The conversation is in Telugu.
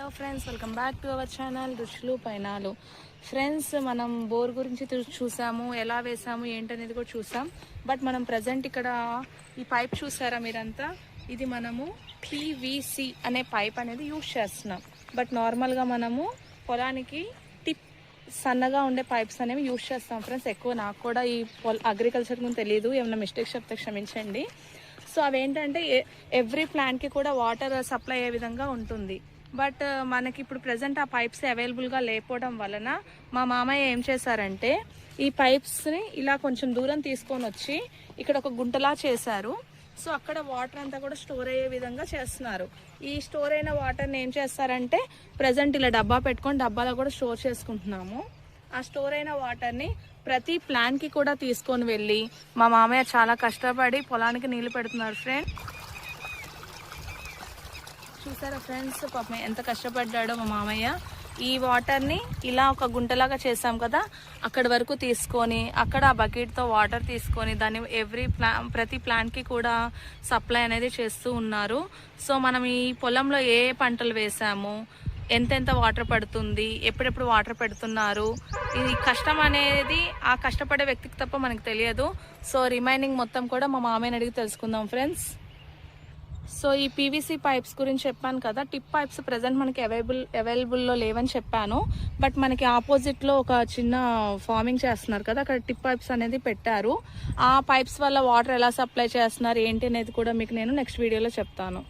Hello friends, welcome back to our channel రుచులు పైనాలు. ఫ్రెండ్స్, మనం బోర్ గురించి చూసాము, ఎలా వేసాము ఏంటనేది కూడా చూసాం. బట్ మనం ప్రజెంట్ ఇక్కడ ఈ పైప్ చూసారా మీరంతా, ఇది మనము పీవీసీ అనే పైప్ అనేది యూజ్ చేస్తున్నాం. బట్ నార్మల్గా మనము పొలానికి టిప్ సన్నగా ఉండే పైప్స్ అనేవి యూజ్ చేస్తాం ఫ్రెండ్స్. ఎక్కువ నాకు కూడా ఈ అగ్రికల్చర్ గురించి తెలియదు, ఏమైనా మిస్టేక్స్ చెప్తే క్షమించండి. సో అవేంటంటే ఎవ్రీ ప్లాంట్కి కూడా వాటర్ సప్లై అయ్యే విధంగా ఉంటుంది. బట్ మనకి ఇప్పుడు ప్రజెంట్ ఆ పైప్స్ అవైలబుల్గా లేకపోవడం వలన మా మామయ్య ఏం చేశారంటే ఈ పైప్స్ని ఇలా కొంచెం దూరం తీసుకొని వచ్చి ఇక్కడ ఒక గుంటలా చేశారు. సో అక్కడ వాటర్ అంతా కూడా స్టోర్ అయ్యే విధంగా చేస్తున్నారు. ఈ స్టోర్ అయిన వాటర్ని ఏం చేస్తారంటే ప్రజెంట్ ఇలా డబ్బా పెట్టుకొని డబ్బాలో కూడా స్టోర్ చేసుకుంటున్నాము. ఆ స్టోర్ అయిన వాటర్ని ప్రతి ప్లాంట్కి కూడా తీసుకొని వెళ్ళి మా మామయ్య చాలా కష్టపడి పొలానికి నీళ్లు పెడుతున్నారు ఫ్రెండ్. చూసారా ఫ్రెండ్స్, పాపం ఎంత కష్టపడ్డాడో మా మామయ్య. ఈ వాటర్ని ఇలా ఒక గుంటలాగా చేసాం కదా, అక్కడి వరకు తీసుకొని అక్కడ ఆ బకెట్తో వాటర్ తీసుకొని దాన్ని ప్రతి ప్లాంట్కి కూడా సప్లై అనేది చేస్తూ ఉన్నారు. సో మనం ఈ పొలంలో ఏ పంటలు వేసాము, ఎంతెంత వాటర్ పడుతుంది, ఎప్పుడెప్పుడు వాటర్ పెడుతున్నారు, ఈ కష్టం అనేది ఆ కష్టపడే వ్యక్తికి తప్ప మనకు తెలియదు. సో రిమైనింగ్ మొత్తం కూడా మా మామయ్యని అడిగి తెలుసుకుందాం ఫ్రెండ్స్. సో ఈ పీవీసీ పైప్స్ గురించి చెప్పాను కదా, టిప్ పైప్స్ ప్రజెంట్ మనకి అవైలబుల్లో లేవని చెప్పాను. బట్ మనకి ఆపోజిట్లో ఒక చిన్న ఫార్మింగ్ చేస్తున్నారు కదా, అక్కడ టిప్ పైప్స్ అనేది పెట్టారు. ఆ పైప్స్ వల్ల వాటర్ ఎలా సప్లై చేస్తున్నారు ఏంటి అనేది కూడా మీకు నేను నెక్స్ట్ వీడియోలో చెప్తాను.